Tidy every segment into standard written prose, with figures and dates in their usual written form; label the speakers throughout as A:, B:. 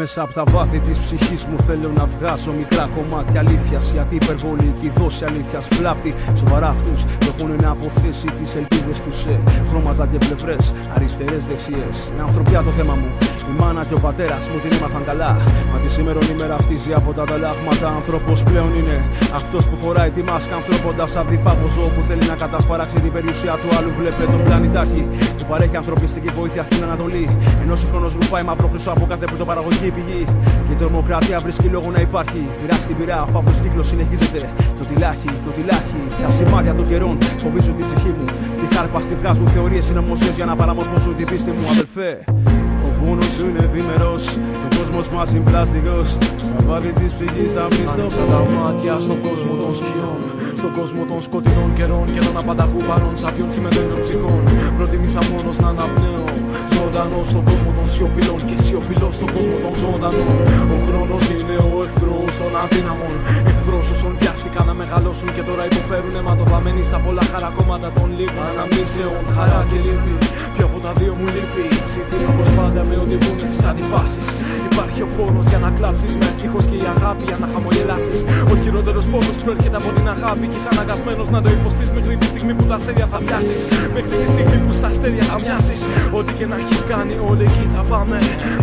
A: Μέσα από τα βάθη της ψυχής μου θέλω να βγάζω μικρά κομμάτια αλήθειας. Γιατί υπερβολική δόση αλήθειας βλάπτει σοβαρά αυτούς που έχουν να αποθέσει τις ελπίδες τους σε χρώματα και πλευρές, αριστερές, δεξιές. Η ανθρωπιά το θέμα μου. Η μάνα και ο πατέρας μου την έμαθαν καλά. Μα τη σήμερον ημέρα αυτίζει από τα ταλάγματα. Άνθρωπος πλέον είναι αυτός που φοράει τη μάσκα. Ανθρωπώντας αδιφάγο ζώο που θέλει να κατασπαράξει την περιουσία του άλλου. Βλέπε τον πλανητάρχη που παρέχει ανθρωπιστική βοήθεια στην Ανατολή. Ενώ συγχρόνως ρουφάει μαύρο χρυσό από κάθε πρωτοπαραγωγική πηγή. Και η τρομοκρατία βρίσκει λόγο να υπάρχει. Πειρά στην πειρά, ο φαύλος κύκλος συνεχίζεται. Το τυλάχι, τα σημάδια των καιρών φοβίζουν την ψυχή μου. Τη χάρπα στη βγάζουν θεωρίες συνωμοσίες για να παραμορφώσουν την πίστη μου, αδελφέ. Ο πόνος σου είναι εφήμερος, ο κόσμος μας είναι πλαστικός. Στα βάθη της ψυχής θα βρεις το φως.
B: Τα μάτια στον κόσμο των σκιών, στον κόσμο των σκοτεινών καιρών. Και τον απανταχού παρών σαν ποιον συμμετέχουν ψυχών. Προτίμησα μόνος να αναπνέω, ζωντανός στον κόσμο των σιωπηλών και σιωπηλός στον κόσμο των ζωντανών. Ο χρόνος είναι ο εχθρός των αδύναμων, εχθρός όσων βιάστηκαν να μεγαλώσουν και τώρα υποφέρουν αιματοβαμμένοι στα πολλά χαρακόμματα των λίγων αναμνήσεων. Χαρά και λύπη, ποιο από τα δύο μου λείπει. Ψηφίζω όπως πάντα με οδηγούν στις αντιφάσεις. Υπάρχει ο πόνος για να κλάψεις, με ευτυχώς και η αγάπη για να χαμογελάσεις. Ο χειρότερος πόνος προέρχεται από την αγάπη και είσαι αναγκασμένος να το υποστείς μέχρι τη στιγμή που τα αστέρια θα πιάσεις. Μέχρι τη στιγμή που στα αστέρια θα μοιάσεις. Ό,τι και να έχεις κάνει, όλοι εκεί θα πάμε.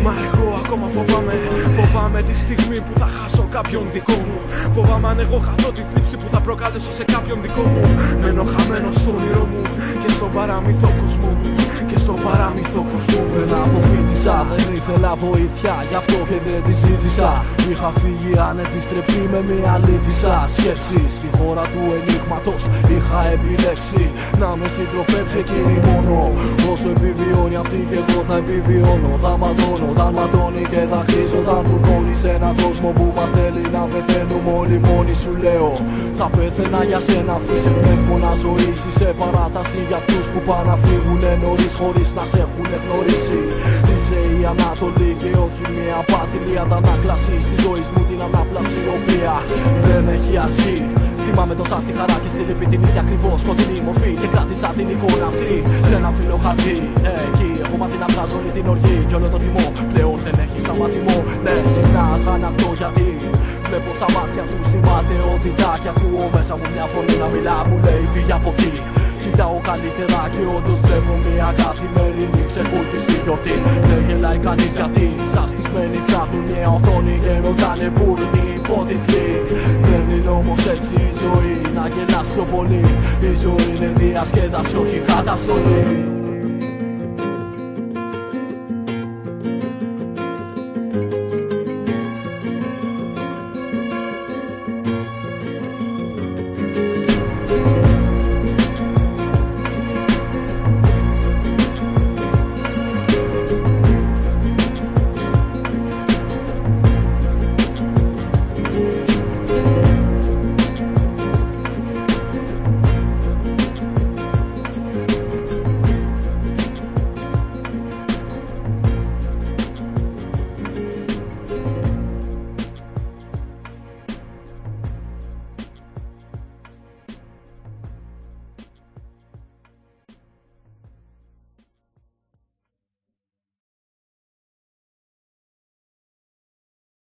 B: Μα εγώ ακόμα φοβάμαι. Φοβάμαι τη στιγμή που θα χάσω κάποιον δικό μου. Φοβάμαι αν εγώ χαθώ τη θλίψη που θα προκαλέσω σε κάποιον δικό μου. Μένω χαμένος στο όνειρό μου και στον παραμυθό κόσμο μου. Και στον παραμυθό κόσμο.
C: Δεν αποφύτησα, δεν ήθελα βοήθεια, γι' αυτό και δεν τη ζήτησα. Είχα φύγει ανεπιστρεπτή με μια λύτησα σκέψη. Στη χώρα του ενίγματος είχα επιλέξει να με συντροφέψει εκείνη μόνο. Όσο επιβιώνει αυτή και εγώ θα επιβιώνω. Θα ματώνω, όταν ματώνει και δακρύζω. Όταν τουρκώνει σε έναν κόσμο που μας θέλει να πεθαίνουμε όλοι μόνοι. Σου λέω θα πέθαινα για σένα, φύσε με να ζωής. Είσαι παράταση για αυτούς που πάνε να φύγουνε νωρίς χωρίς να σε έχουν γνωρίσει. Είσαι η Ανατολή και όχι μια απάτηλη αντανάκλαση στη ζωή μου, την ανάπλαση η οποία δεν έχει αρχή. Θυμάμαι τόσα στη χαρά και στη λύπη την ίδια ακριβώς σκοτεινή μορφή. Και κράτησα την εικόνα αυτή σε ένα φύλλο χαρτί. Εκεί έχω μάθει να βγάζω όλη την οργή. Και όλο το θυμό πλέον δεν έχει σταματημό. Ναι, συχνά αγανακτώ γιατί βλέπω στα μάτια του τη ματαιότητα. Και ακούω μέσα μου μια φωνή να μιλά, μου λέει φύγε από εκεί. Κοιτάω καλύτερα και όντως βλέπω μια καθημερινή ξεχωριστή γιορτή. Δεν γελάει κανείς γιατί σαστισμένοι ψάχνουν μια οθόνη και ρωτάνε που είναι οι υπότιτλοι. Δεν είναι όμως έτσι η ζωή, να γελάς πιο πολύ. Η ζωή είναι διασκέδαση, όχι καταστολή.